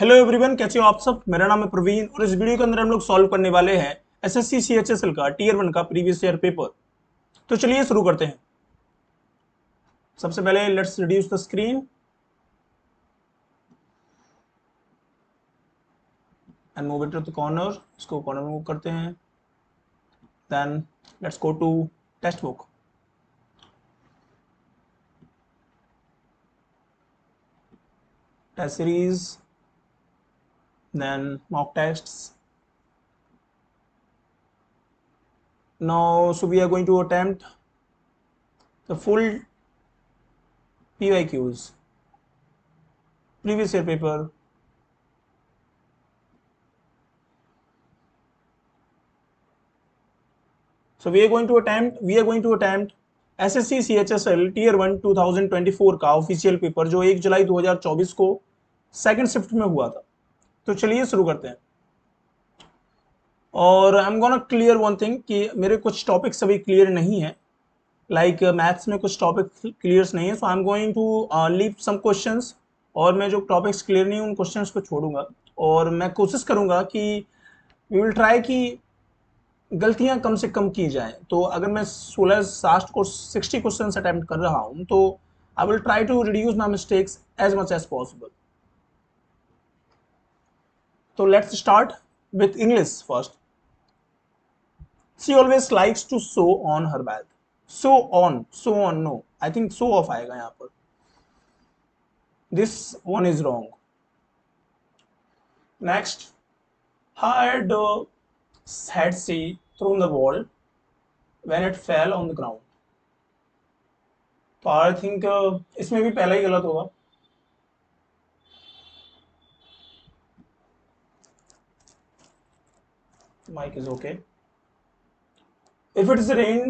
Hello everyone, कैसे हो आप सब। मेरा नाम है प्रवीण और इस वीडियो के अंदर हम लोग सॉल्व करने वाले हैं एसएससी सीएचएसएल का टीयर 1 का प्रीवियस ईयर पेपर। तो चलिए शुरू करते हैं। सबसे पहले let's reduce the screen and move it to the corner. इसको कॉर्नर में मूव करते हैं। Then let's go to text book. Test series, then mock tests. Now so we are going to attempt the full PYQs, previous year paper. So we are going to attempt SSC CHSL Tier 1 2024 का official paper जो 1 जुलाई 2024 को second shift में हुआ था। तो चलिए शुरू करते हैं। और I am gonna clear one thing कि मेरे कुछ टॉपिक्स अभी क्लियर नहीं है। लाइक मैथ्स में कुछ टॉपिक क्लियर नहीं है, so I am going to leave some questions. और मैं जो टॉपिक्स क्लियर नहीं है उन क्वेश्चंस को छोड़ूंगा और मैं कोशिश करूंगा कि वी विल ट्राई कि गलतियां कम से कम की जाए। तो अगर मैं 60 क्वेश्चन अटेम्प्ट कर रहा हूं तो I will try to reduce my mistakes as much as possible. तो let's start with English first. She always likes to show on her bag. Show on no, I think show off आएगा यहाँ पर। This one is wrong. Next, had had she thrown the ball when it fell on the ground। तो I think इसमें भी पहला ही गलत होगा। Mic is okay. If it is rain,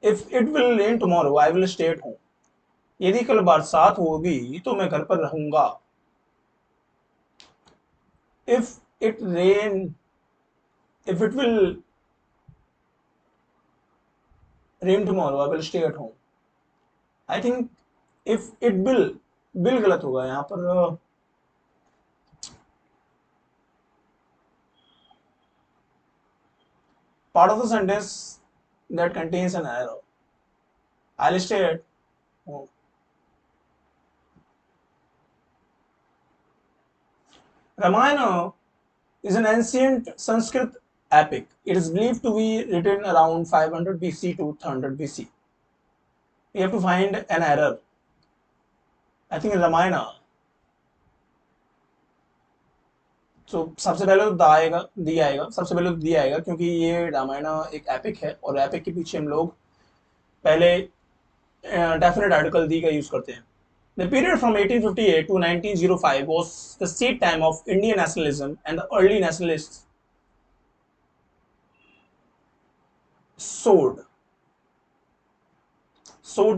if it will rain tomorrow, I will stay at home। यदि कल बरसात होगी तो मैं घर पर रहूंगा। If it rain, if it will rain tomorrow, I will stay at home। I think if it will गलत होगा यहाँ पर। part of the sentence that contains an error। I'll stay at home। Ramayana is an ancient Sanskrit epic. It is believed to be written around 500 BC to 100 BC। We have to find an error। I think Ramayana। तो सबसे पहले तो दी आएगा क्योंकि ये रामायण एक epic है और एपिक के पीछे हम लोग पहले डेफिनेट आर्टिकल दी का यूज करते हैं। The period from 1858 to 1905 was the seed time of Indian nationalism, and the early nationalists sowed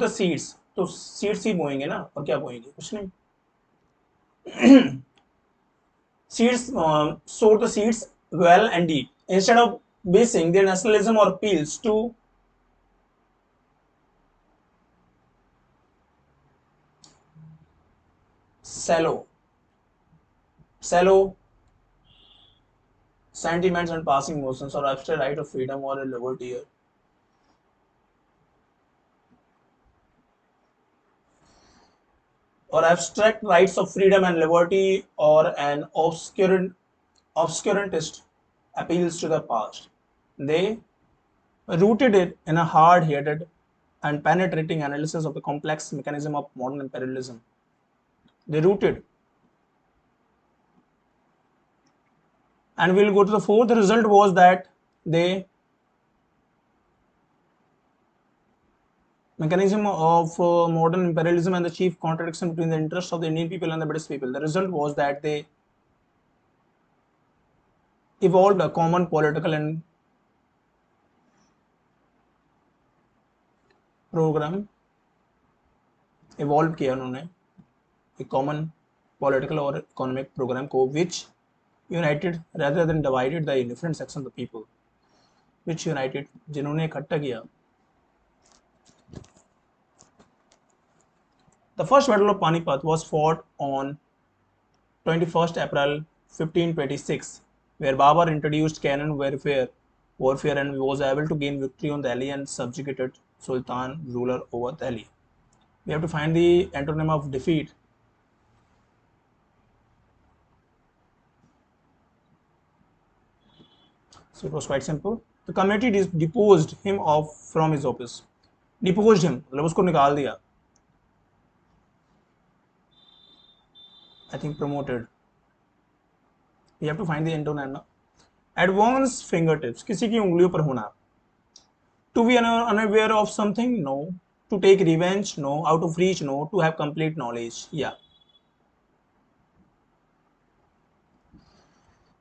the seeds। तो सीड्स ही बोएंगे ना, और क्या बोएंगे, कुछ नहीं। Seeds sowed the seeds well and deep instead of basing their nationalism or appeals to shallow sentiments and passing emotions or abstract right of freedom or a liberty or abstract rights of freedom and liberty or an obscurantist appeals to the past। They rooted it in a hard-headed and penetrating analysis of the complex mechanism of modern imperialism। They rooted, and we'll go to the fourth. The result was that they mechanism of modern imperialism and the chief contradiction between the interests of the Indian people and the British people। The result was that they evolved a common political and program। Evolve किया उन्होंने एक common political और economic programme को विच United rather than divided the different section of the people। which united, जिन्होंने इकट्ठा किया। The first battle of Panipat was fought on 21st April 1526, where Babur introduced cannon warfare and was able to gain victory on Delhi and subjugated Sultan ruler over Delhi. We have to find the antonym of defeat. So it was quite simple. The committee deposed him from his office. Deposed him, मतलब उसको निकाल दिया. I think promoted. We have to find the antonym. Advanced fingertips, किसी की उंगलियों पर होना. To be unaware of something, no. To take revenge, no. Out of reach, no. To have complete knowledge, yeah.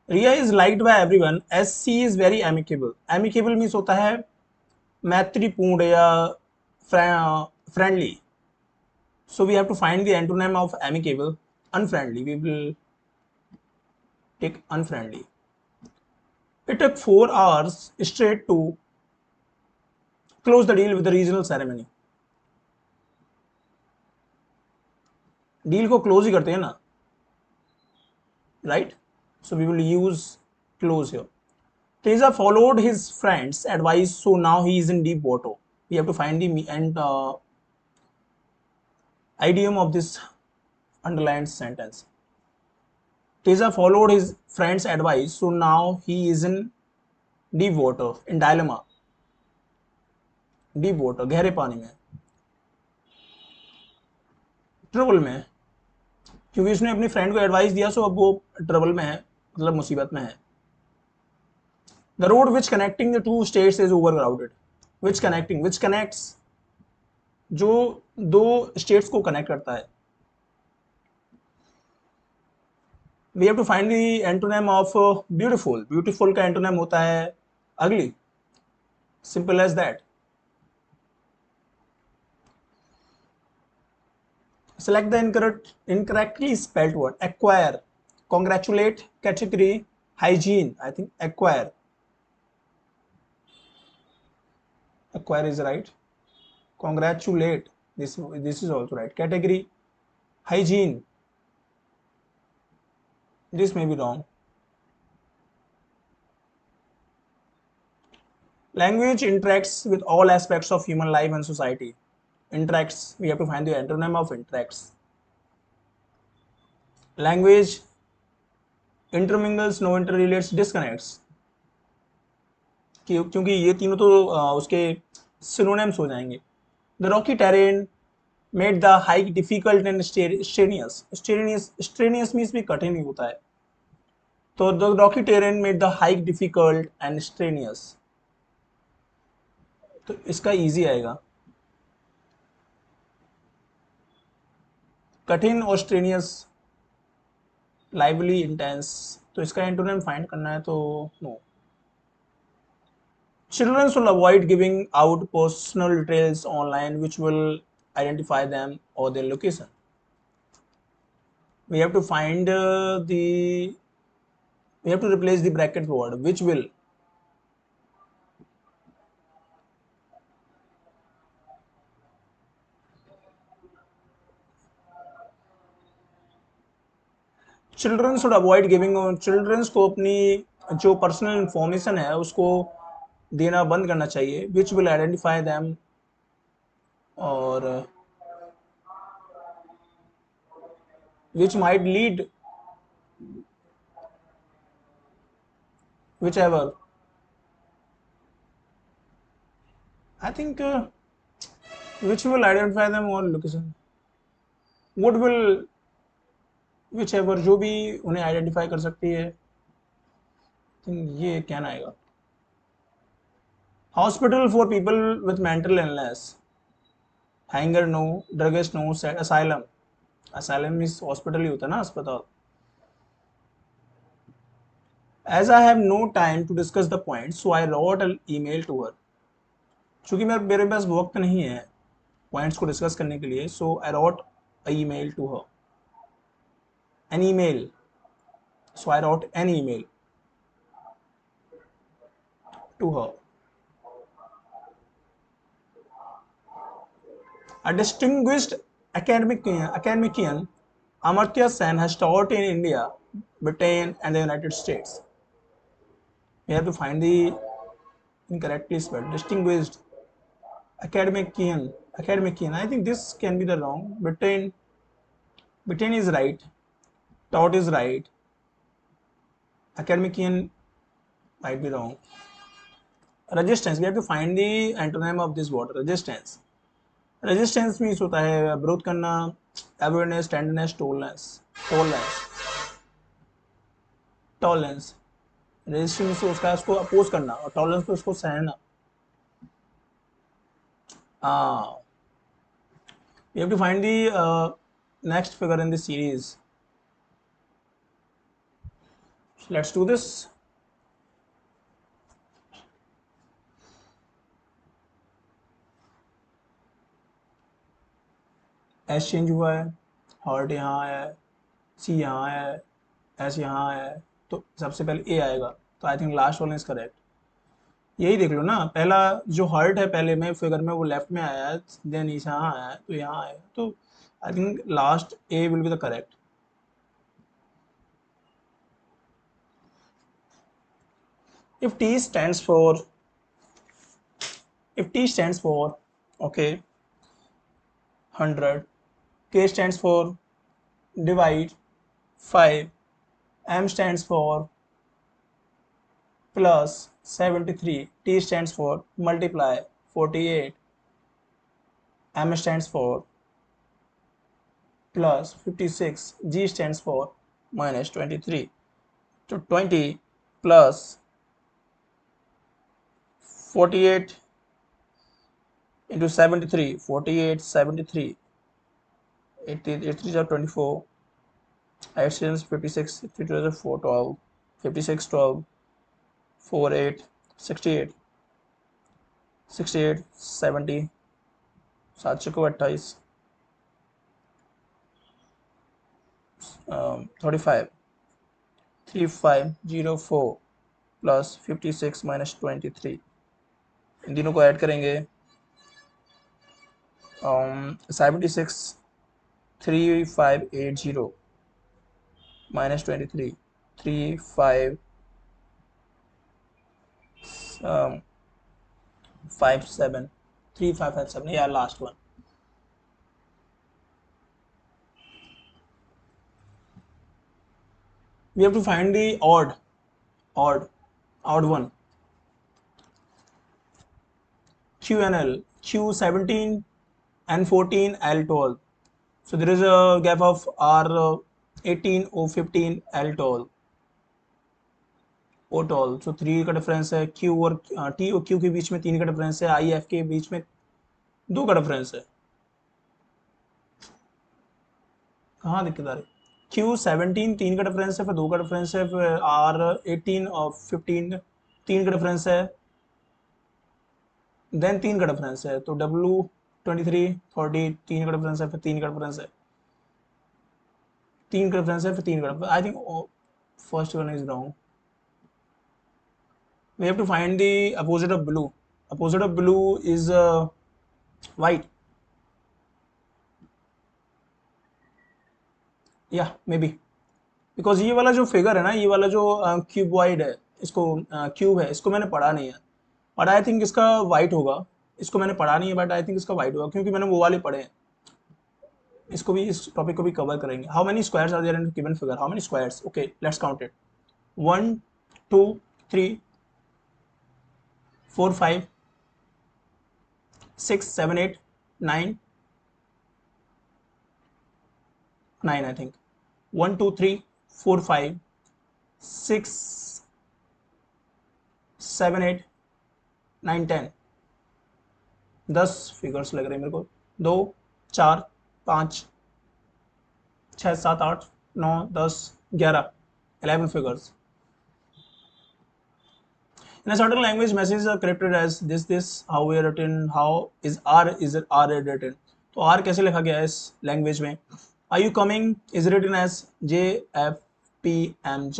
Riya is liked by everyone as she is very amicable. Amicable means होता है मैत्रीपूर्ण या friendly. So we have to find the antonym of amicable. Unfriendly. We will take unfriendly. It took 4 hours straight to close the deal with the regional ceremony. Deal को close ही करते हैं ना, right? So we will use close here. Teza followed his friend's advice, so now he is in deep water. We have to find the idiom of this underlined sentence. Teza followed his friend's advice, so now he is in deep water, in dilemma. Deep water, गहरे पानी में, trouble में, क्योंकि उसने अपनी friend को advice दिया, सो अब वो ट्रबल में है, मतलब मुसीबत में है. The road which connecting the two states is overcrowded. Which connects, जो दो स्टेट्स को कनेक्ट करता है. We have to find the antonym of beautiful. Beautiful का antonym होता है ugly. Simple as that. Select the incorrectly spelled word. Acquire, congratulate, category, hygiene. I think acquire. Acquire is right. Congratulate. This is also right. Category, hygiene. This may be wrong. Language interacts with all aspects of human life and society. Interacts, we have to find the antonym of interacts. Language intermingles, no interrelates, disconnects. क्योंकि ये तीनों तो उसके synonyms हो जाएंगे. The rocky terrain made the hike difficult and strenuous. Strenuous means भी कठिन ही होता है. तो the rocky terrain made the hike difficult and strenuous. तो इसका easy आएगा. कठिन और strenuous, lively, intense. तो इसका एंटोनिम फाइंड करना है, तो no. Children should avoid giving out personal details online which will identify them or their location. We have to find we have to replace the bracket word which will. Children should avoid giving. Childrens को अपनी जो personal information है उसको देना बंद करना चाहिए. विच will identify them और which might lead whichever. I think which will identify them और location. Would will, whichever, जो भी उन्हें आइडेंटिफाई कर सकती है. ये क्या आएगा. Hospital for people with mental illness. Hanger no. Druggist no. Asylum. Asylum means hospital ही होता है ना, अस्पताल. As I have no time to discuss the point so I wrote an email to her. चूंकि मेरे पास वक्त नहीं है पॉइंट्स को डिस्कस करने के लिए, so I wrote a email to her. an email, so I wrote an email to her. A distinguished academician Amartya Sen has taught in India, Britain, and the United States. We have to find the incorrectly spelled distinguished academician. Academician. I think this can be the wrong. Britain is right. Taught is right. Academician might be wrong. Resistance. We have to find the antonym of this word. Resistance. Resistance means होता है विरोध करना, awareness, tenderness, tolerance. Resistance से उसको oppose करना और tolerance पे उसको सहना. We have to find the next figure in this series. So let's do this. S change हुआ है, हार्ट यहाँ है, सी यहाँ है, एस यहाँ है, तो सबसे पहले ए आएगा. तो I think last one is correct. यही देख लो ना, पहला जो हार्ट है पहले में फिगर में वो लेफ्ट में आया है, देन यहाँ आया है, तो यहाँ आएगा. तो I think last A will be the correct. If T stands for okay 100, K stands for divide 5, M stands for plus 73, T stands for multiply 48, M stands for plus 56, G stands for minus 23. So 20 plus 48 into 73, 48, 73, 83 are 24, 8 56, 52 is 4, 12, 56, 12, 4, 8, 68, 68, 70, 7 को 28, 35, 3504 plus 56 minus 23. इन तीनों को add करेंगे 76 3580 minus 23 35 57 3557. Yeah, last one. We have to find the odd one. Q and L, Q 17 and 14, L 12. So there is a gap of R 18, O 15, L 12, O 12. So 3 का difference है. Q और T और Q के बीच में 3 का difference है. I F के बीच में 2 का डिफरेंस है. कहाँ दिक्कत आ रही? Q 17 3 का डिफरेंस है, फिर 2 का डिफरेंस है, फिर R 18 और 15 3 का डिफरेंस है, देन 3 का डिफरेंस है. तो W 23 40 3 का डिफरेंस है, फिर 3 का डिफरेंस है, 3 का डिफरेंस है, फिर 3 का difference. I think first one is wrong. We have to find the opposite of blue. Opposite of blue is white. या मे बी बिकॉज ये वाला जो फिगर है ना, ये वाला जो क्यूबॉइड है, इसको क्यूब है, इसको मैंने पढ़ा नहीं है, बट आई थिंक इसका वाइट होगा. इसको मैंने पढ़ा नहीं है, बट आई थिंक इसका वाइट होगा क्योंकि मैंने वो वाले पढ़े हैं. इसको भी, इस टॉपिक को भी कवर करेंगे. How many squares are there in given figure? How many squares? Okay, let's count it. 1 2 3 4 5 6 7 8 9 9 I think. 1 2 3 4 5 6 7 8 9 10. 10 figures लग रहे हैं मेरे को. 2 4 5 6 7 8 9 10 11 11 figures. In a certain language, messages are corrected as this, how we are written, how is R written. तो R कैसे लिखा गया है इस लैंग्वेज में? Are you coming is written as JFPMZ.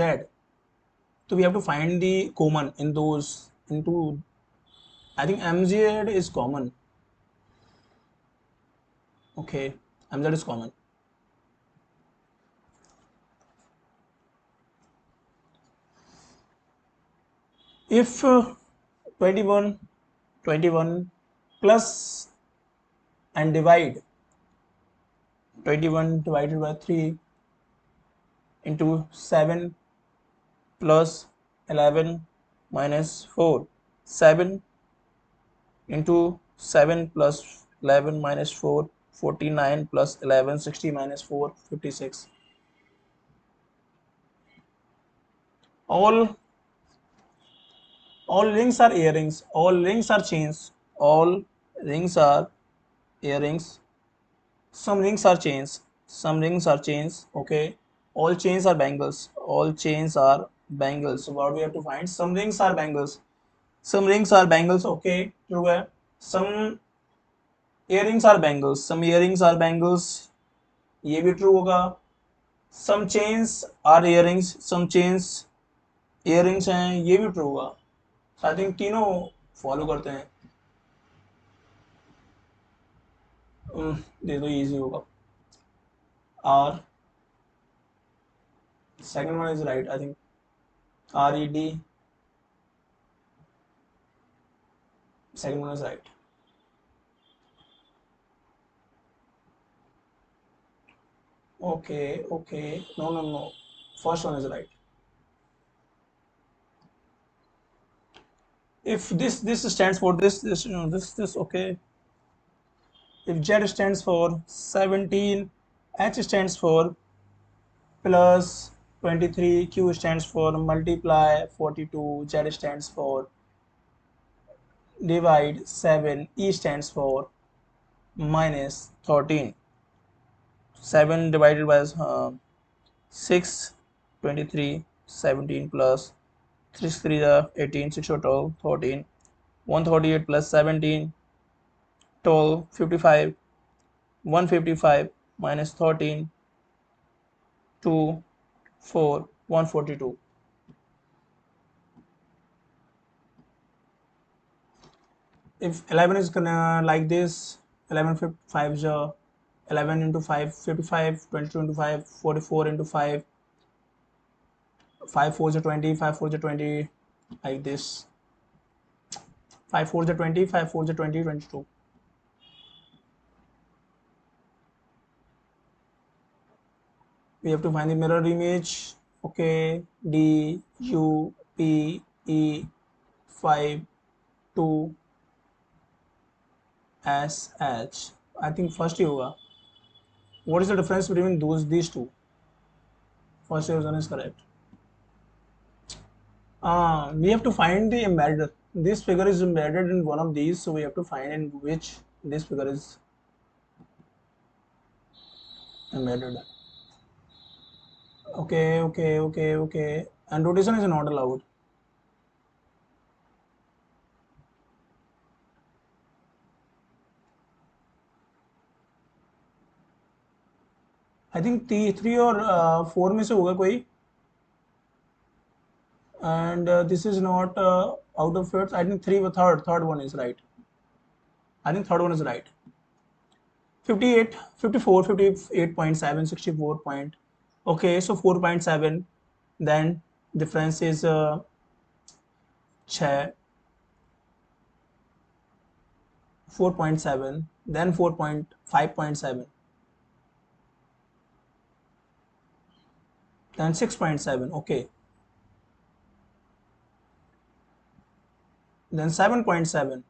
So we have to find the common in those into. I think MZ is common. Okay, MZ is common. if 21 plus and divide 21 divided by 3 into 7 plus 11 minus 4, 7 into 7 plus 11 minus 4, 49 plus 11, 60 minus 4, 56. All rings are earrings, all rings are chains, all rings are earrings, some rings are chains, some rings are chains, okay. All chains are bangles, all chains are bangles. So what we have to find? Some rings are bangles, some rings are bangles, okay, true है. Some earrings are bangles, some earrings are bangles, ये भी true होगा. Some chains are earrings, some chains earrings हैं, ये भी true होगा. So I think तीनों follow करते हैं. दे दो, easy होगा. R, second one is right, I think. RED, second one is right. Okay, okay. No. First one is right. If this stands for this, okay. If Z stands for 17, H stands for plus 23, Q stands for multiply 42, Z stands for divide 7, E stands for minus 13. 7 divided by 6, 23, 17 plus 6 3 18, 6 12, 13, 138 plus 17, 12, 55, 155 minus 13, 2, 4, 142. If 11 is like this, 11 5 is 11 into 5, 55, 22 into 5, 44 into 5, 5 4 is 20, 5 4 is 20, like this. 5 4 is 20, 5 4 is 20, 22. We have to find the mirror image. Okay, D U P E 5 2 S H. I think first ही होगा. What is the difference between these two? First one is correct. We have to find the embedded. This figure is embedded in one of these, so we have to find in which this figure is embedded. Okay. And rotation is not allowed. I think 3 और 4 में से होगा कोई. And this is not out of it. I think third one is right. I think third one is right. 58, 54, 58.7, 64 point. Okay, so 4.7. Then difference is 6, 4.7, then 5.7, then 6.7. Okay, then 7.7,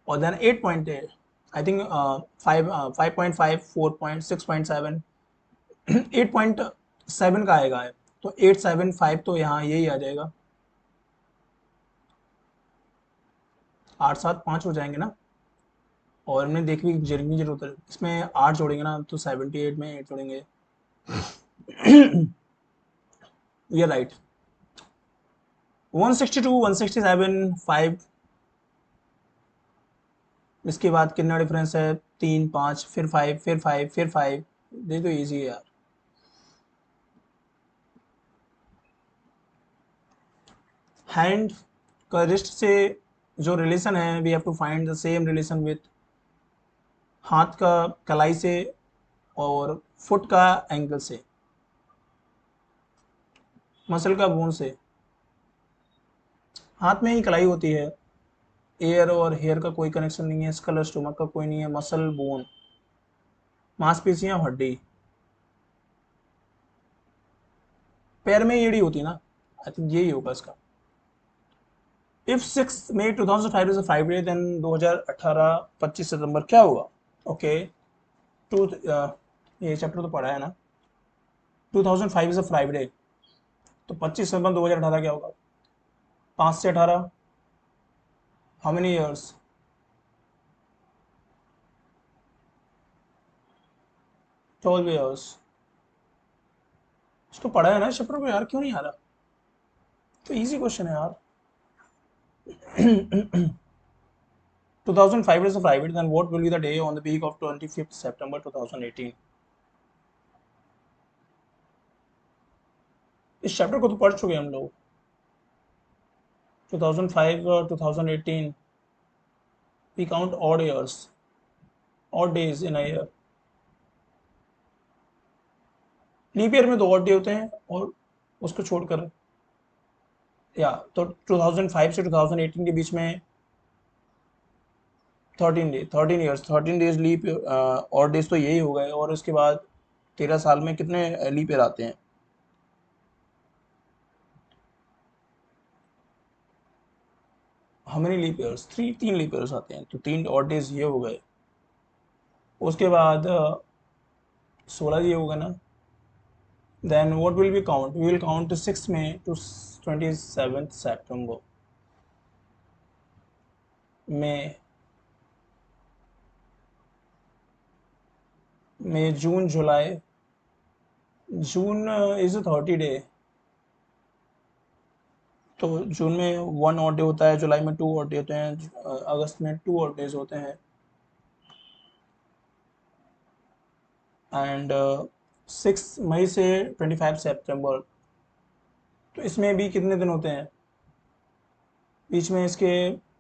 or then 8.8. I think 5.5, 4.6.7, 8.7 का आएगा. तो 875 तो यहाँ यही आ जाएगा. 8 7 5 हो जाएंगे ना. और हमने देखने की जरूरत है. इसमें 8 जोड़ेंगे ना, तो 78 में 8 जोड़ेंगे. We are right. 162, 167, 5. इसके बाद कितना डिफरेंस है? 3 5, फिर 5, फिर 5, फिर 5. ये तो इजी है यार. हैंड का रिस्ट से जो रिलेशन है, we have to find the same relation with हाथ का कलाई से और फुट का एंकल से, मसल का बोन से. हाथ में ही कलाई होती है। एयर और हेयर का कोई कनेक्शन नहीं है, स्कल स्टोमक का कोई नहीं है, मसल बोन, मांसपेशियां हड्डी। पैर में एड़ी होती है ना, आई थिंक यही होगा इसका। If 6 May 2005 is a Friday देन 2018 25 सितंबर क्या होगा? ओके, टू ये चैप्टर तो पढ़ा है ना। 2005 इज अ फ्राइडे, तो 25 सितंबर 2018 क्या होगा? 5 से 18, हाउ मेनी ईयर्स? 12 ईयर्स। इसको पढ़ा है ना इस चैप्टर को यार, क्यों नहीं आ रहा? तो इजी क्वेश्चन है यार। 2005 is a Friday, then what will be the day on the week of 25th September 2018? इस चैप्टर को तो पढ़ चुके हैं हम लोग। 2005 और 2018, we count odd years, odd days in a year. Leap year में 2 odd day होते हैं, और उसको छोड़कर या तो 2005 से 2018 के बीच में 13 ईयर्स, 13 डेज लीप और डेज तो यही हो गए, और उसके बाद 13 साल में कितने लीप ईयर आते हैं? How many leap years? 3 leap years आते हैं, तो 3 odd days ये हो गए। उसके बाद 16 ये होगा ना। Then what will be count? We will count 6 May to 27 सितंबर में। मई, जून, जुलाई। जून इज अ 30 डे, तो जून में 1 odd day होता है, जुलाई में 2 odd day होते हैं, अगस्त में 2 odd days होते हैं, एंड 6 मई से 25 सितंबर, तो इसमें भी कितने दिन होते हैं? बीच में इसके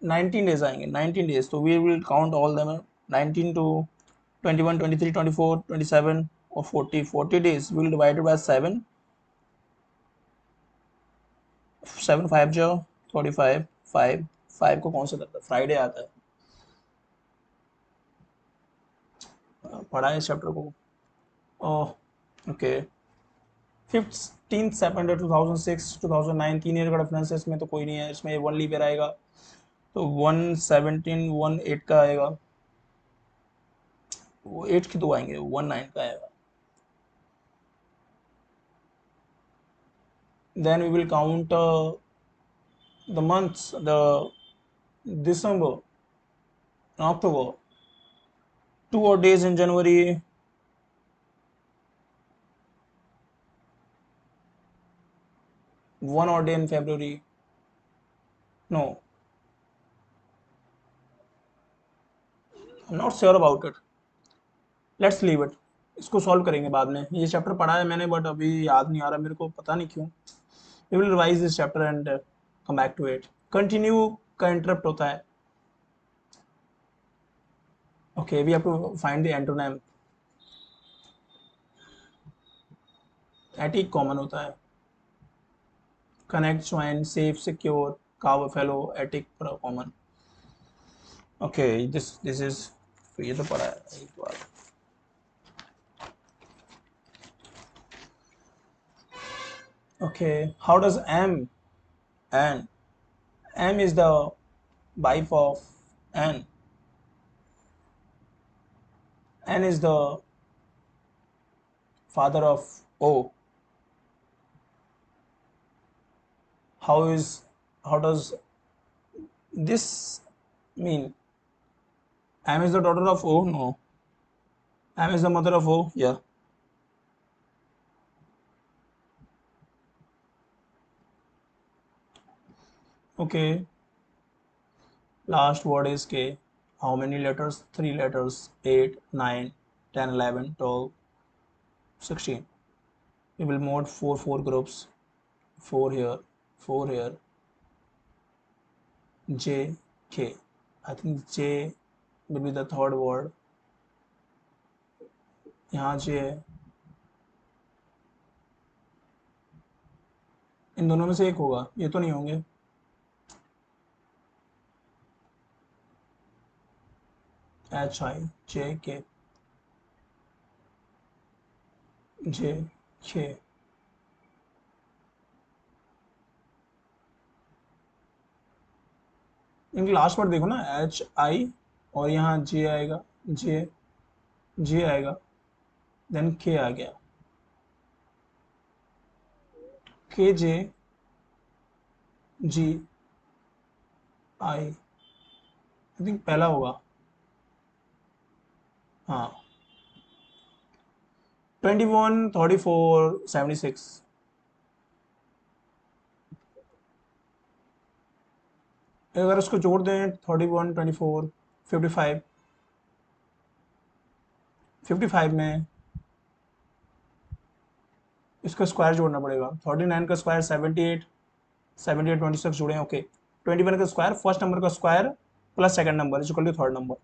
19 डेज आएंगे, 19 डेज, तो we will count all them. 19 to 21, 23, 24, 27 और 40 डेज विल डिवाइडेड बाय 7। 7 5 जो 45, 5 को कौन सा करता है? फ्राइडे आता है। पढ़ा है इस चैप्टर को। Oh okay. 15 सितंबर 2006, 2009, 3 ईयर का डिफरेंस है इसमें, तो कोई नहीं है, इसमें 1 लीप ईयर आएगा, तो 117, 18 का आएगा, वो 8 की 2 आएंगे, 19 का आएगा। Then we will count the months, the December, October, 2 odd days in January, 1 odd day in February. No, I'm not sure about it. Let's leave it. इसको सॉल्व करेंगे बाद में। ये चैप्टर पढ़ा है मैंने, बट अभी याद नहीं आ रहा मेरे को, पता नहीं क्यों। We will revise this chapter and come back to it. Continue का इंटरप्ट होता है। Okay, we have to find the antonym. Attic common होता है। Connect, join, safe, secure, cover, fellow, attic common. Okay, this is, तो ये तो पढ़ा है एक बार। Okay, how does and M is the wife of N. N is the father of O. How is, how does this mean? M is the daughter of O? No. M is the mother of O? Yeah. Okay. Last word is K. How many letters? 3 letters. 8, 9, 10, 11, 12, 16. We will mode 4 groups. 4 here, 4 here. J, K. I think J will be the third word. यहाँ J है, इन दोनों में से एक होगा, ये तो नहीं होंगे। HIJK JK। इनकी लास्ट वर्ड देखो ना, HI और यहाँ J आएगा, J आएगा, देन K आ गया, KJGI आई थिंक पहला होगा। हाँ, 21 34 76। अगर उसको जोड़ दें 31 24 55, 55 में इसका स्क्वायर जोड़ना पड़ेगा। 39 का स्क्वायर 78, 78 26 जुड़े, ओके। 21 का स्क्वायर, फर्स्ट नंबर का square plus second number is equal to third number.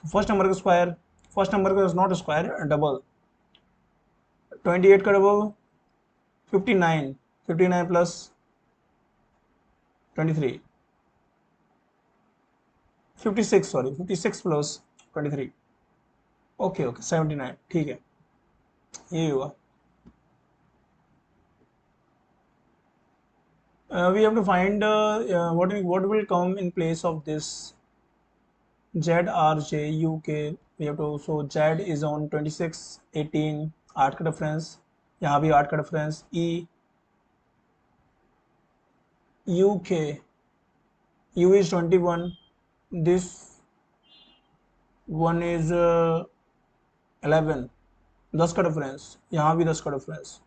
तो फर्स्ट नंबर का स्क्वायर, फर्स्ट नंबर का इज नॉट स्क्वायर, डबल। 28 का double 59, 59 plus 23, 56, sorry 56 plus 23, okay okay 79, ठीक है, यही हुआ। We have to find what will come in place of this ZRJUK. We have to, so Z is on 26 18, 8 का difference, यहाँ भी 8 का difference. UK U is 21, this one is 11, 10 का difference, यहाँ भी 10 का डिफरेंस,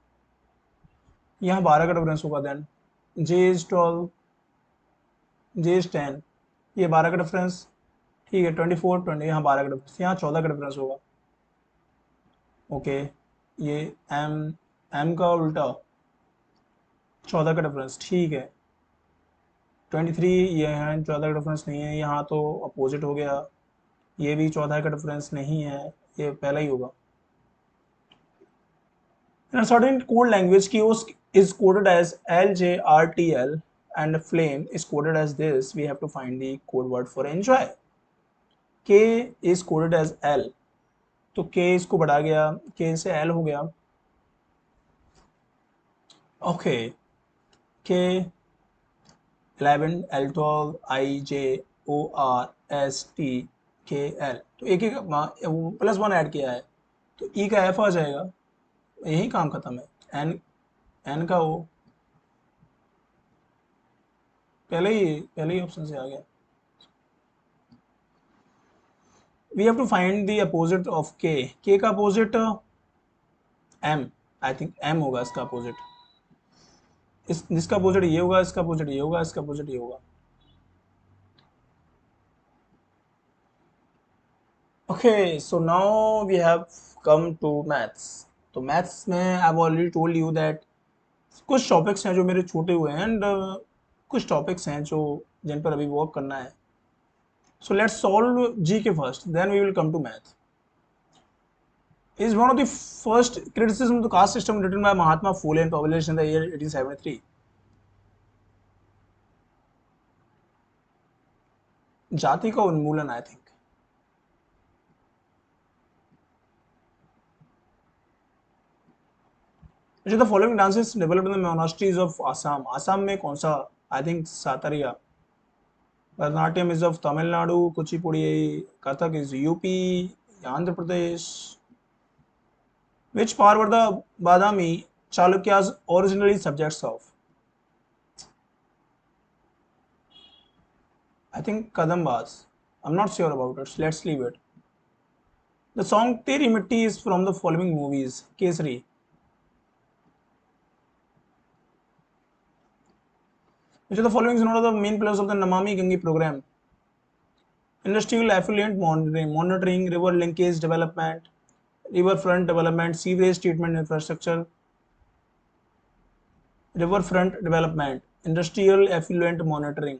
यहाँ 12 का डिफरेंस होगा। Then J is 12, J is 10, ये 12 का डिफरेंस, ठीक है। 24 20, यहाँ 12 का डिफरेंस, यहाँ 14 का डिफरेंस होगा, ओके। ये M का उल्टा 14 का डिफरेंस, ठीक है। 23, ये है 14 का डिफरेंस नहीं है, यहाँ तो अपोजिट हो गया। ये भी 14 का डिफरेंस नहीं है, ये पहला ही होगा। In a certain code language, kiosk is coded as LJRTL and flame is coded as this. We have to find the code word for enjoy. K is coded as L, तो K इसको बढ़ा गया, K से L हो गया, okay. K 11 L12 IJORSTKL, तो एक एक +1 ऐड किया है, तो E का F आ जाएगा, यही काम खत्म है। N का O पहले ही ऑप्शन से आ गया। We have to find the opposite of K का opposite M, I think M होगा इसका अपोजिट, इसका अपोजिट ये होगा, इसका अपोजिट ये होगा, इसका अपोजिट ये होगा, okay. So now we have come to maths. तो मैथ्स में I have already told you that कुछ टॉपिक्स हैं जो मेरे छूटे हुए हैं, एंड कुछ टॉपिक्स हैं जो जिन पर अभी वर्क करना है। So let's solve G K first, then we will come to math. Is one of the first criticism of the caste system written by Mahatma Phule and published in the year 1873. जाति का उन्मूलन, आई think. which of the following dances developed in the monasteries of Assam? Assam में कौन सा? I think Sattriya. Bharatanatyam is of Tamil Nadu, Kuchipudi Kathak is UP, Andhra Pradesh. which power were the Badami Chalukyas originally subjects of? I think Kadambas. I'm not sure about it. Let's leave it. The song Teri Mitti is from the following movies. Kesari. Which of the following is one of the main pillars of the Namami Gange program? Industrial effluent monitoring, river linkage development, riverfront development, sewage treatment infrastructure, riverfront development, industrial effluent monitoring.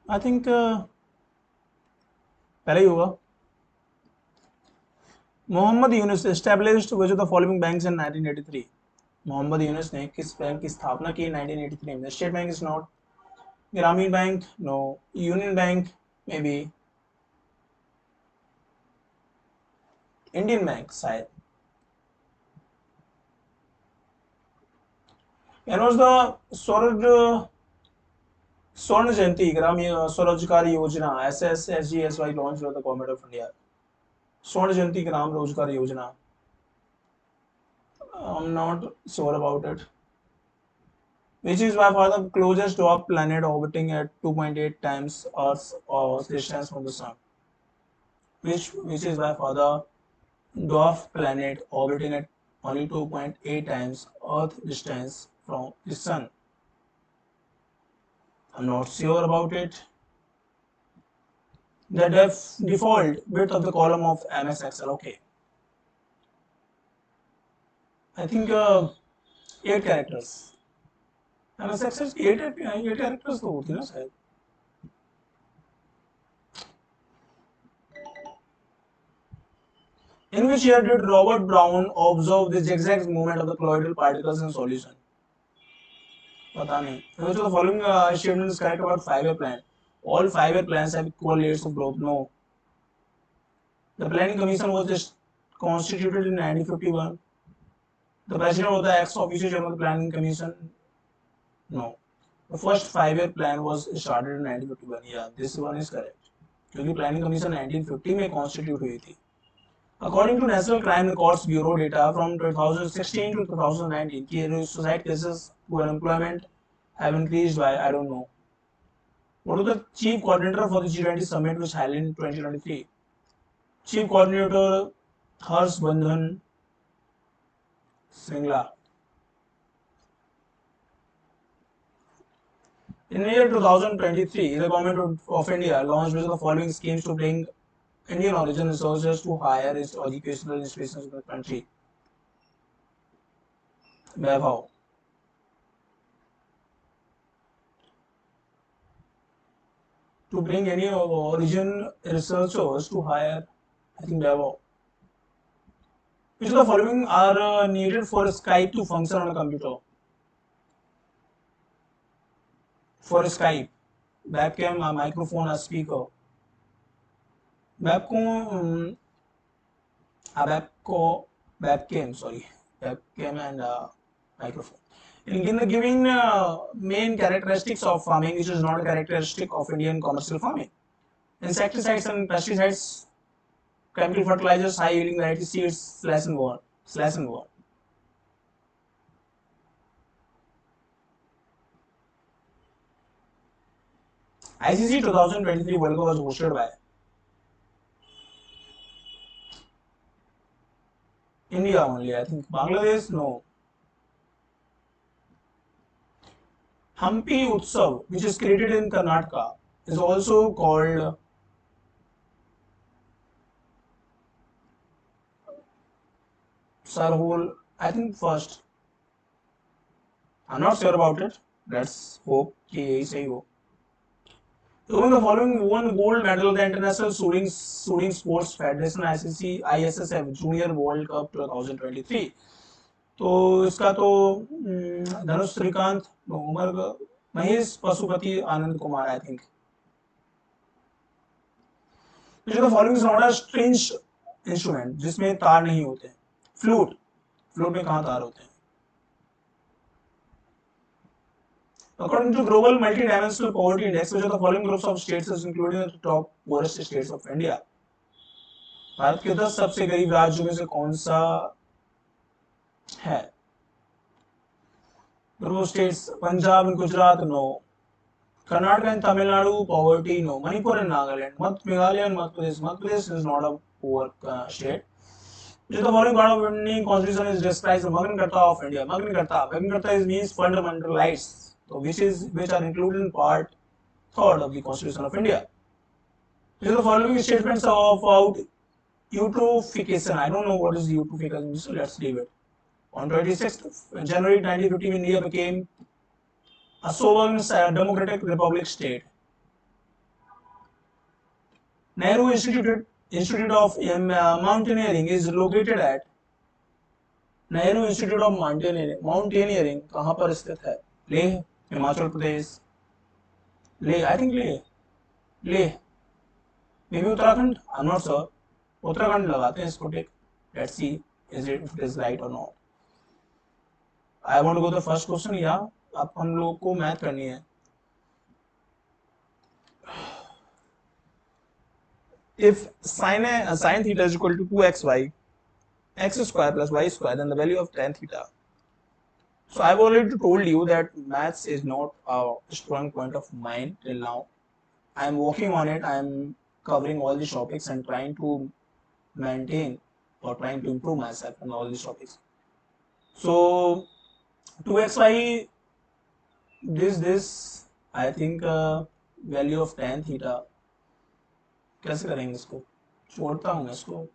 I think पहले ही होगा। Mohammad Yunus established which of the following banks in 1983? Mohammad Yunus ने किस bank की स्थापना की 1983 में? State bank is not, Gramin bank no, union bank may be, Indian bank शायद. When was the स्वर्ण जयंती ग्रामीण स्वरोजगार योजना SSSGSY launched by the government of India? स्वर्ण जयंती ग्राम रोजगार योजना. I'm not sure about it. Which is by far the closest dwarf planet orbiting at 2.8 times Earth's distance from the sun? Which is by far the dwarf planet orbiting at only 2.8 times Earth distance from the sun? I'm not sure about it. The default width of the column of MS Excel. Okay. I think 8 characters. MS Excel 8 characters तो होती ना शायद. In which year did Robert Brown observe the zigzag movement of the colloidal particles in solution? पता नहीं. Which of the following statement is correct about 5-year plan? All 5-year plans have equal rates of growth. No. The Planning Commission was just constituted in 1951. The president was the ex officio chairman of the Planning Commission. No. The first 5-year plan was started in 1951. Yeah, this one is correct. क्योंकि Planning Commission 1950 में constitute हुई थी. According to National Crime Records Bureau data from 2016 to 2019, suicide cases to unemployment have increased by, I don't know. What was the chief coordinator for the G20 summit which held in 2023? Chief coordinator Harsh Bandhan Singla. In the year 2023, the government of India launched the following schemes to bring Indian origin resources to higher educational institutions in the country. Vaibhav. To bring any origin researchers to higher, I think Vaibhav. Which of the following are needed for Skype to function on a computer? For Skype, webcam, a microphone, a speaker. Webcam, webcam and microphone. In the giving main characteristics of farming, which is not a characteristic of Indian commercial farming. Insecticides and pesticides, chemical fertilizers, high yielding variety seeds, slash and burn. ICC 2023 World Cup was hosted by India only, I think. Bangladesh, no. Hampi Utsav, which is created in Karnataka, is also called Sarhul, I think first. I'm not sure about it. Let's hope कि यही सही हो. To win the following one gold medal of the International Shooting Sports Federation ICC ISSF Junior World Cup 2023. तो इसका तो Dhanush Srikanth, Umar Mahesh Pashupati, Anand Kumar, I think. Which of the following is not a string instrument जिसमें तार नहीं होते? फ्लूट. फ्लूट में कहाँ तार होते हैं? According to Global Multidimensional Poverty Index, which of the following groups of states is included in the top poorest states of India? Bharat के 10 सबसे गरीब राज्यों में से कौन सा है? Group states: Punjab and Gujarat, no. Karnataka and Tamil Nadu, poverty, no. Manipur and Nagaland, Meghalaya and Madhya Pradesh. Madhya Pradesh is not a poor state. Which of the following part of Indian Constitution is described as the Magna Carta of India? Magna Carta means fundamental rights, so which are included in part 3rd of the Constitution of India. Which of the following statements about eutrophication? I don't know what is eutrophication, so let's leave it. On 26th January 1950, India became a sovereign democratic republic state. Nehru institute of mountaineering is located at, Nehru institute of mountaineering कहाँ पर स्थित है? Leh, Himachal Pradesh, Leh, I think Leh, Leh, maybe Uttarakhand, I am not sure, Uttarakhand लगाते हैं इसको tick, let's see is it is right और not. I want to go the first question, या अब हम लोग को मैथ करनी है। if sin theta is equal to 2xy x square plus y square, then the value of tan theta. So I've already told you that maths is not a strong point of mine till now. I'm working on it. I'm covering all these topics and trying to maintain or trying to improve myself on all these topics. So 2xy, this I think value of tan theta, कैसे करेंगे इसको? छोड़ता हूँ मैं इसको।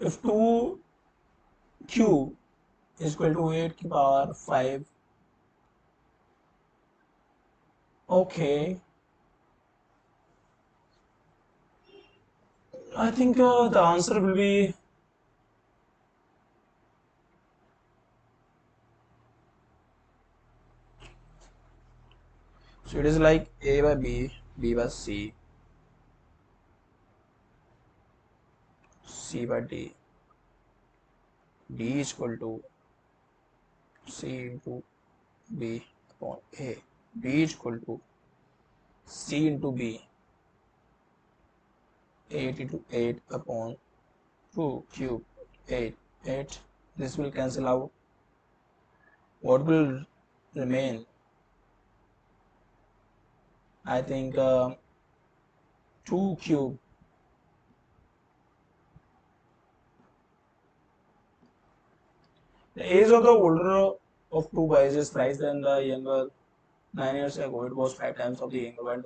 if 2q is equal to 8 की power 5, okay, I think the answer will be so it is like a by b, b by c, c by d, d is equal to c into b upon a, b is equal to c into b, 8 into 8 upon 2 cube, 8, 8, this will cancel out. What will remain? I think 2 cube. The age of the older of two guys is thrice than the younger. 9 years ago, it was 5 times of the younger one.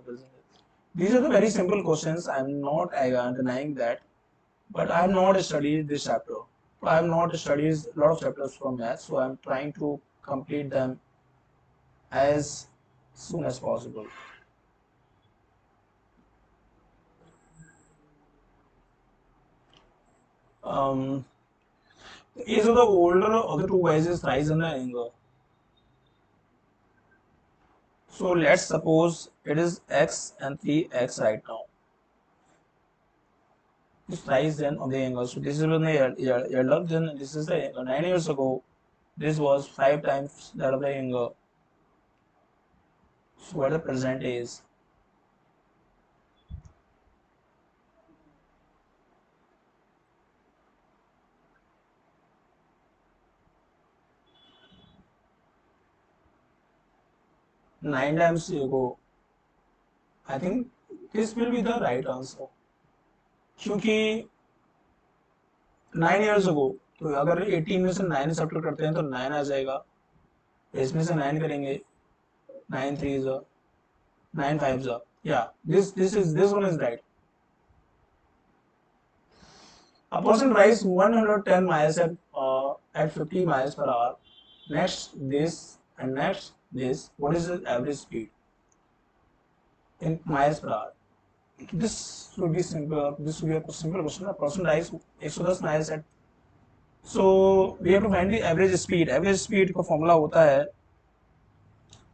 These are the very simple questions. I'm not denying that, but I have not studied this chapter. I have not studied a lot of chapters from math, so I'm trying to complete them as soon as possible. The age of the older of the two guys is thrice than the younger. So let's suppose it is x and 3x right now. This thrice then of the younger. So this is when the elder, then this is the younger. 9 years ago, this was 5 times that of the younger. So what the present is? Nine times ago. I think this will be the right answer. क्योंकि 9 years ago, तो अगर 18 में से 9 subtract करते हैं तो 9 आ जाएगा, इसमें से 9 करेंगे, 9 3 9 5 yeah, this one is right. A person drives 110 miles at 50 miles per hour. Next this and next this. What is the average speed in miles per hour? This would be simple. This would be a simple question. A person drives 110 miles at, so we have to find the average speed. Average speed का formula होता है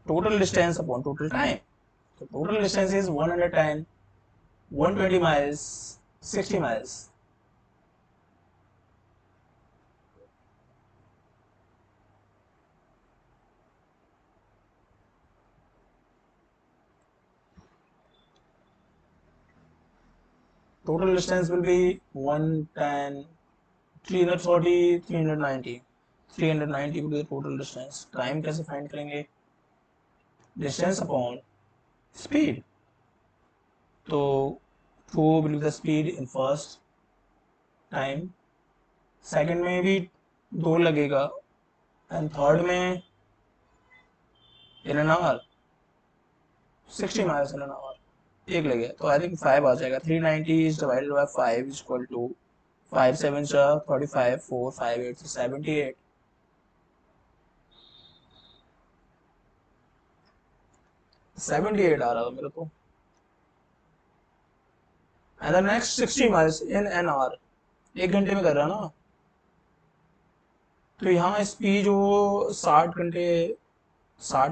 total distance upon total time. So total distance is 110, 120 miles, 60 miles. Total distance will be 110, 340, 390. 390 will be the total distance. Time कैसे find करेंगे? Distance upon speed. तो 2 will be the speed in first time. Second में भी 2 लगेगा. And third में in an hour 60 miles in an hour. एक लगे तो I think 5 आ जाएगा. 390 is divided by 5 is equal to 5 7 35, 4 5 8 78. 78 आ रहा था मेरे को. And the next 60 miles in an hour, 1 घंटे में कर रहा ना। तो यहाँ स्पीड जो 60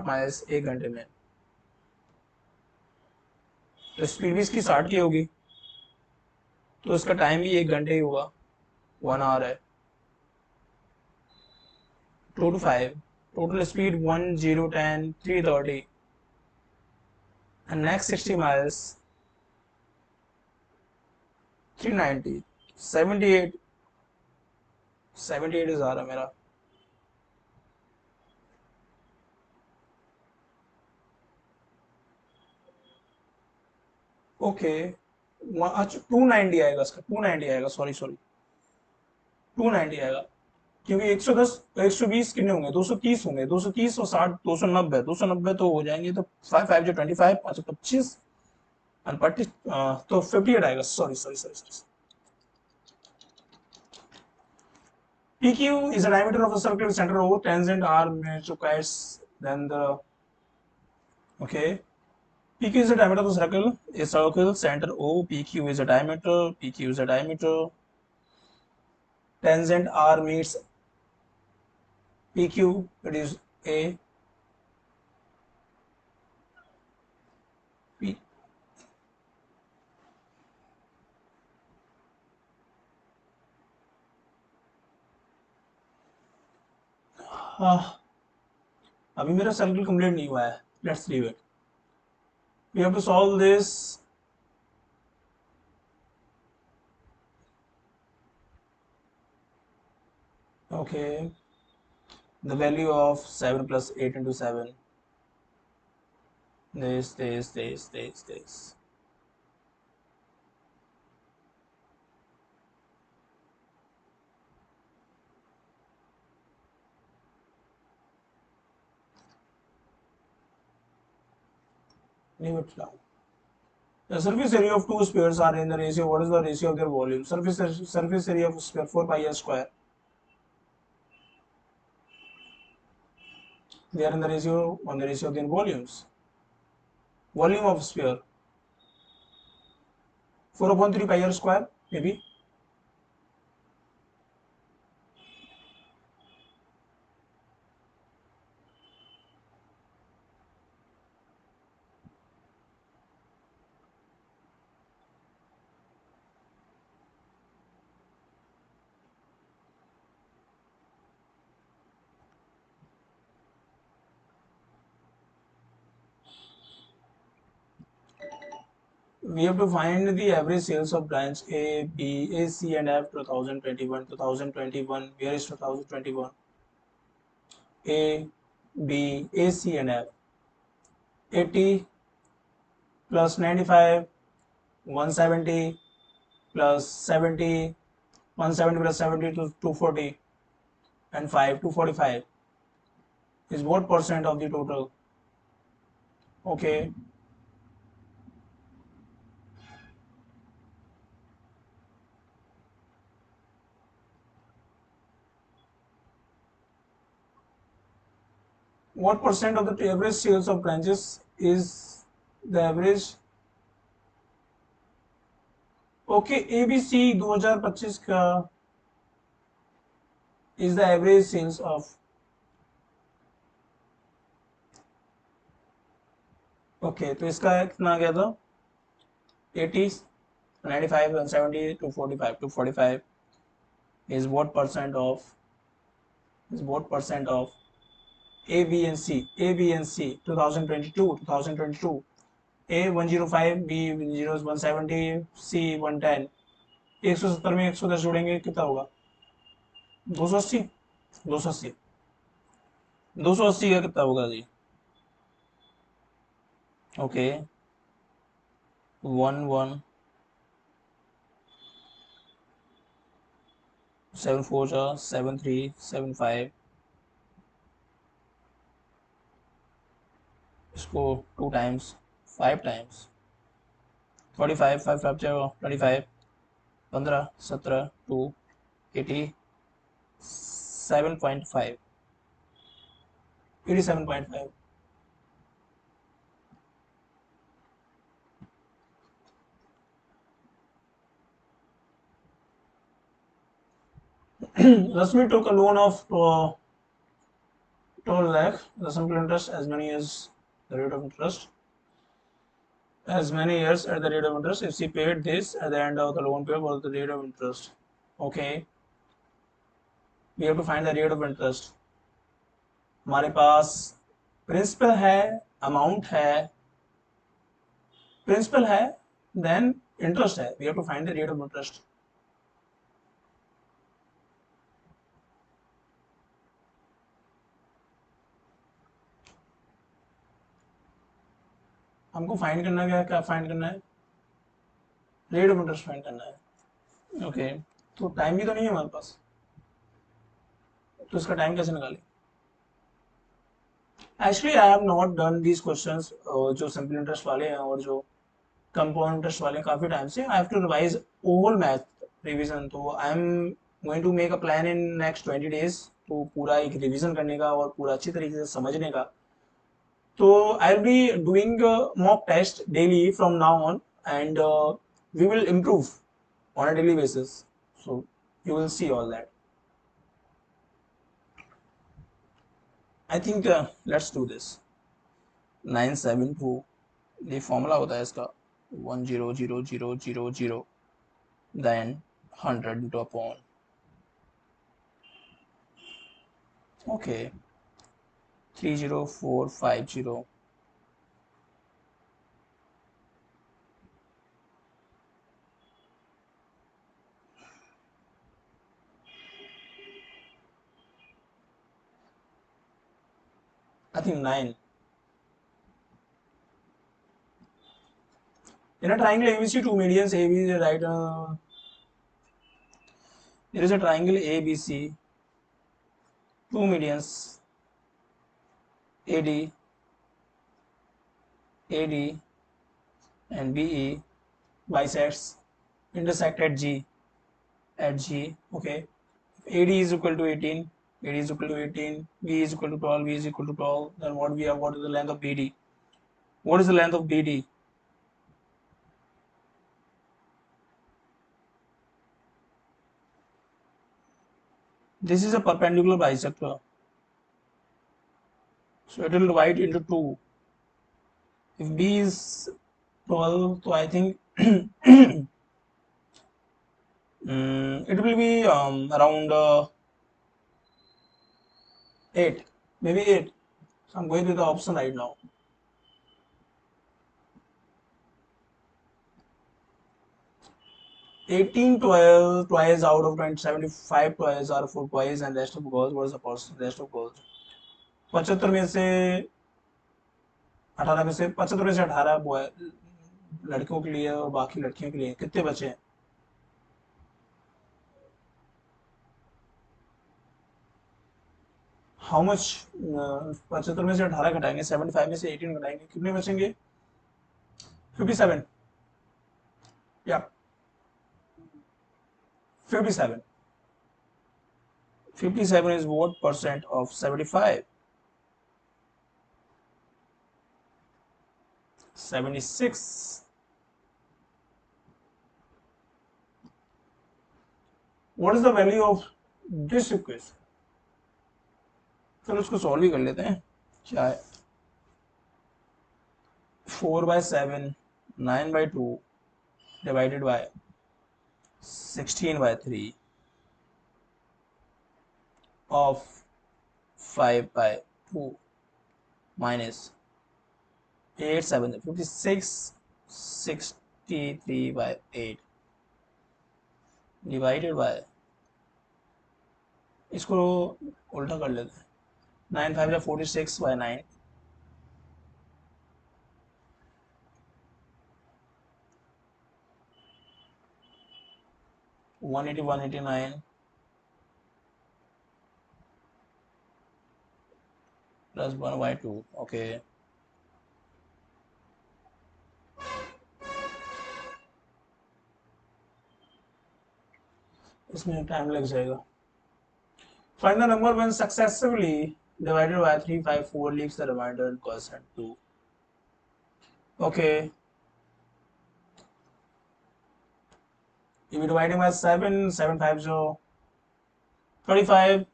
माइल्स 1 घंटे में, तो स्पीड भी इसकी 60 की होगी, तो इसका टाइम भी 1 घंटे ही होगा, 1 आवर है। 2 to 5, total speed 1, 0, 10, 330, and next 60 miles 390, 78, 78 is आ रहा मेरा। ओके, अच्छा 290 आएगा इसका, 290 आएगा, सॉरी सॉरी 290 आएगा, क्योंकि 110 120 कितने होंगे, 230 होंगे, 230 और 60 290, 290 तो हो जाएंगे, तो 5 5 जो 25, 5 25 और 25, तो 58 आएगा, sorry sorry sorry sorry. PQ is a diameter of a circle with center O, tangent R measures then the, okay. PQ is the diameter of the circle, a circle, center O, PQ is a diameter, PQ is a diameter, tangent R meets PQ, it is A, P. अभी मेरा circle complete नहीं हुआ है, let's leave it, we have to solve this. Okay, the value of 7 plus 8 into 7, this. Leave it now. The surface area of two spheres are in the ratio. What is the ratio of their volume? Surface area of a sphere 4 pi r square. They are in the ratio on the ratio of their volumes. Volume of sphere 4/3 pi r square maybe. We have to find the average sales of branch A, B, A, C, and F 2021. 2021. Where is 2021? A, B, A, C, and F. 80 plus 95, 170 plus 70, 170 plus 70 to 240, and 5 245 is what percent of the total? Okay. What percent of the average sales of branches is the average? Okay, ABC 2025 का is the average sales of, okay, तो इसका कितना गया था, 80, 95, 170, 245, 245 is what percent of A, B, and C, 2022, 2022, A 105, B 170, C 110, 170 में 110 जोड़ेंगे कितना होगा, 280, 280, 280 का कितना होगा जी? ओके, 1 7 4 7 3 7 5, इसको 2 times 5 times 45, 5 5 25, 15 17 2 87.5, 87.5। Rasmi took a loan of 12 lakh. The simple interest as many as the rate of interest. As many years at the rate of interest. If she paid this at the end of the loan period, what is the rate of interest? Okay, we have to find the rate of interest. हमारे पास principal है, amount है, principal है, then interest है. We have to find the rate of interest. हमको find करना क्या find करना है? रेट ऑफ इंटरेस्ट फाइंड करना है. ओके, तो टाइम भी तो नहीं है हमारे पास, तो इसका टाइम कैसे निकालें? Actually I have not done these questions, जो सिंपल इंटरेस्ट वाले हैं और जो कंपाउंड इंटरेस्ट वाले हैं, काफी टाइम से. I have to revise overall math revision. तो I am going to make a plan in next 20 days, तो पूरा एक रिवीजन करने का और पूरा अच्छी तरीके से समझने का. So I'll be doing a mock test daily from now on, and we will improve on a daily basis. So you will see all that. I think let's do this. 972. ये formula होता है इसका 1000000 then 100 into upon. Okay. 30450. I think 9. In a triangle ABC, two medians AB is right. There is a triangle ABC, two medians AD, AD and BE bisects, intersect at G, okay. AD is equal to 18, AD is equal to 18, B is equal to 12, B is equal to 12, then what we have, what is the length of BD? What is the length of BD? This is a perpendicular bisector, so it will divide into 2. If B is 12, so I think it will be around 8, maybe 8. So I'm going with the option right now. 18 twice out of 20, 75 twice are for boys and rest of girls. What is the rest of girls? 75 में से 18 में से 75 में से 18 boy लड़कों के लिए और बाकी लड़कियों के लिए कितने बचे हैं? How much? 75 में से 18 घटाएंगे, 75 में से 18 घटाएंगे, कितने बचेंगे? 57. या 57. 57 is what percent of 75? 76. What is the value of this equation? चलो उसको सॉल्व ही कर लेते हैं. क्या है? 4/7, 9/2 divided by 16/3 of 5/2 minus 8, 7, 56, 63/8 divided by, इसको उल्टा कर लेते हैं. 9 5 46/9 180 189 plus 1/2. Okay, इसमें टाइम लग जाएगा. Find the number when successively divided by 3, 5, 4 leaves the remainder in quotient 2. Okay. If you dividing by 7, 7 5 0, 35,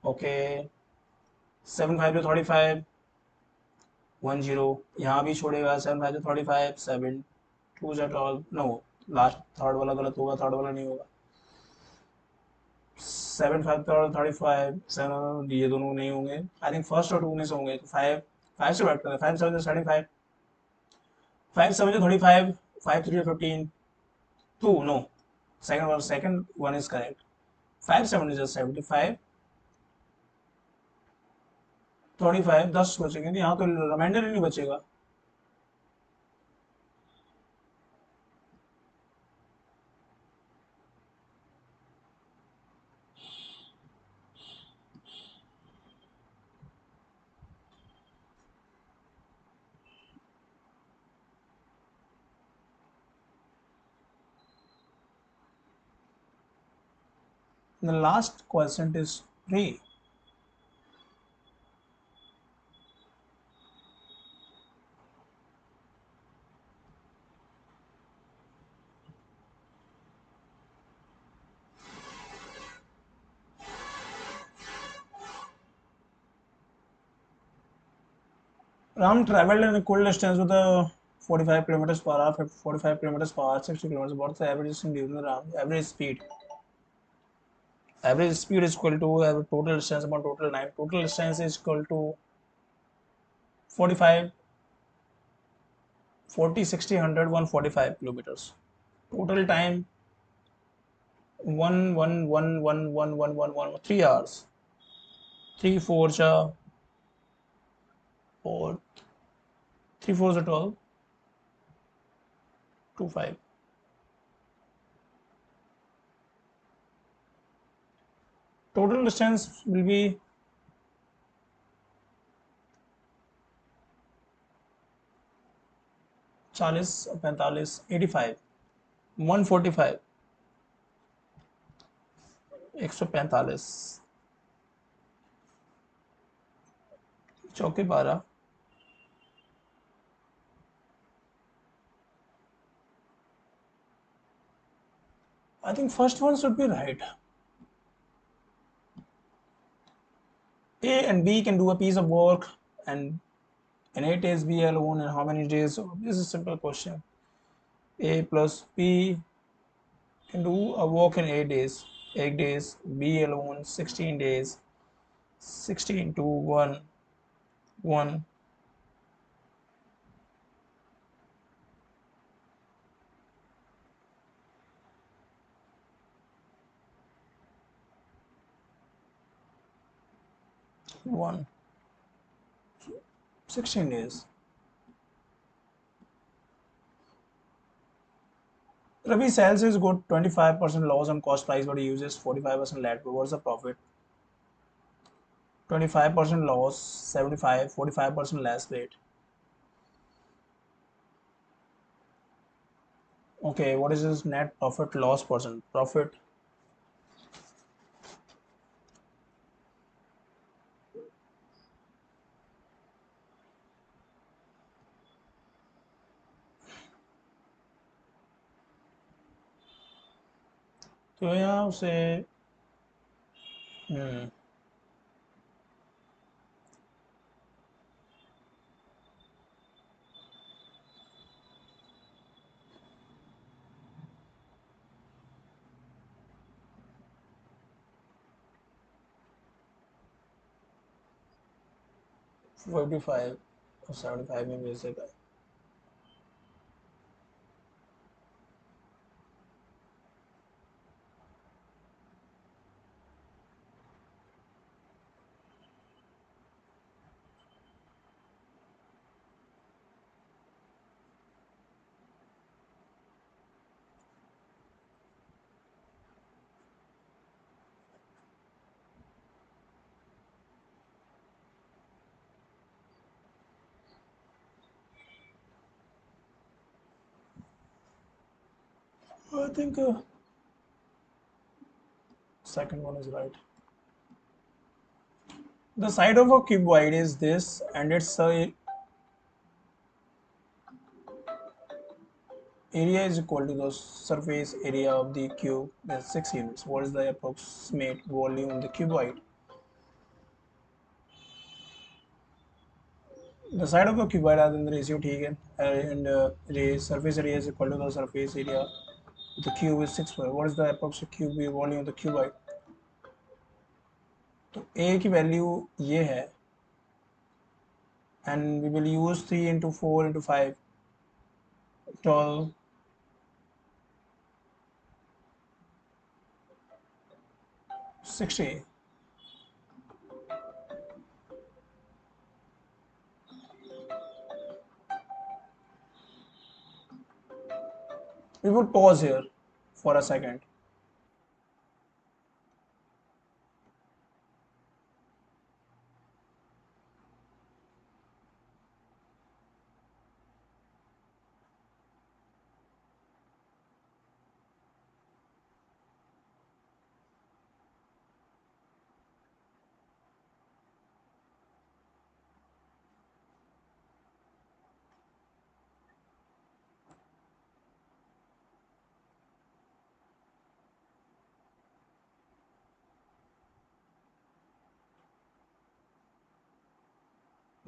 okay 7 5 to 35, 10, यहाँ भी छोड़ेगा 7 5 to 35, 7 2 at all, no last third वाला गलत होगा, थर्ड वाला नहीं होगा, 7 5 to 35, 7 ये दोनों नहीं होंगे, आई थिंक फर्स्ट और टू में से होंगे, तो 5 से बैठ कर 5 7 35, 5 7 to 35, 5 3 to 15, 2 no, second one is correct, 5 7 is just 75, 25 10 बचेंगे, यहाँ तो रिमाइंडर ही नहीं बचेगा. The last quotient is 3. Ram traveled an equal distance with a 45 kilometers per hour, 45 kilometers per hour, 60 kilometers. What's the average distance during the round? Average speed. Average speed is equal to total distance upon total time. Total distance is equal to 45, 40, 60, 100, 145 kilometers. Total time 3 hours. 3 4 or 3 4 12, 2 5. Total distance will be 40, 45, 85, 145, 145, चौके 12. I think first one should be right. A and B can do a piece of work, and in 8 days B alone, and how many days? So this is a simple question. A plus B can do a work in 8 days. 8 days. B alone 16 days. 16 to 1 1. One 16 days. Ravi sells his good 25% loss on cost price, but he uses 45% lead. What's the profit? 25% loss, 75, 45% less rate. Okay, what is his net profit loss percent? Profit. तो यहाँ से 45 और 75 में भेज देगा. I think second one is right. The side of a cuboid is this, and its area is equal to the surface area of the cube, that's 6 units. What is the approximate volume of the cuboid? The side of the cuboid are in the ratio, ठीक है, and surface area is equal to the surface area of the cube is 6 square. What is the approximate cube volume of the cuboid? तो a की value ये है, and we will use 3 into 4 into 5, 12, 60. We would pause here for a second.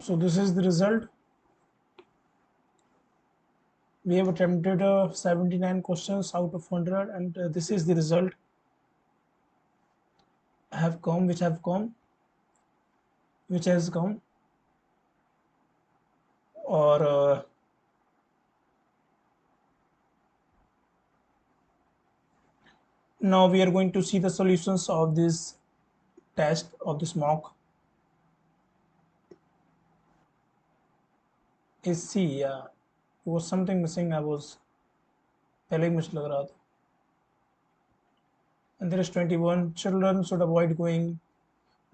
So this is the result. We have attempted 79 questions out of 100, and this is the result have come, which has come, or now we are going to see the solutions of this test of this mock. Is C, yeah, it was something missing. I was पहले ही मुझे लग रहा था. And there is 21. Children should avoid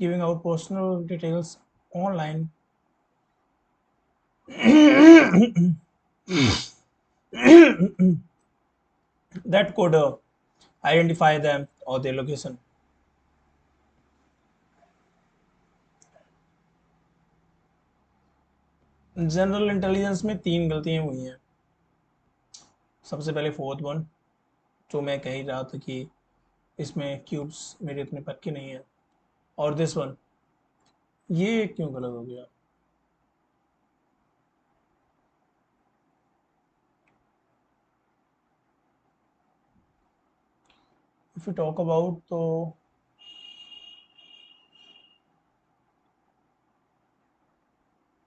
giving out personal details online. That could identify them or their location. General intelligence में 3 गलतियां हुई हैं. सबसे पहले फोर्थ वन, जो मैं कह ही रहा था कि इसमें क्यूब्स मेरे इतने पक्के नहीं है, और दिस वन, ये क्यों गलत हो गया? इफ यू टॉक अबाउट, तो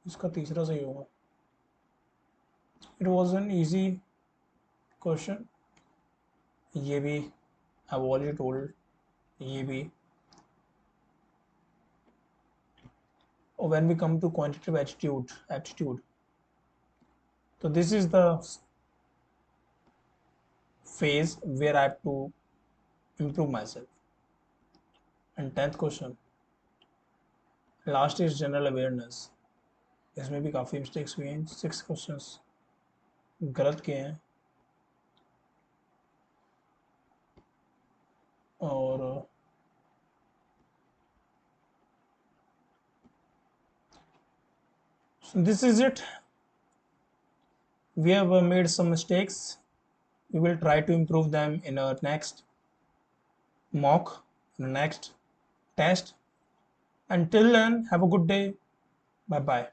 इसका तीसरा सही होगा. It was an easy question. ये भी आई ऑलरेडी टोल्ड, ये भी. और when we come to quantitative aptitude, तो this is the phase where I have to improve myself. And 10th question, last is general awareness. इसमें भी काफ़ी mistakes हुई हैं. 6 क्वेश्चंस गलत किए हैं, और so this is it. We have made some mistakes. We will try to improve them in our next mock, in the next test. Until then, have a good day. Bye bye.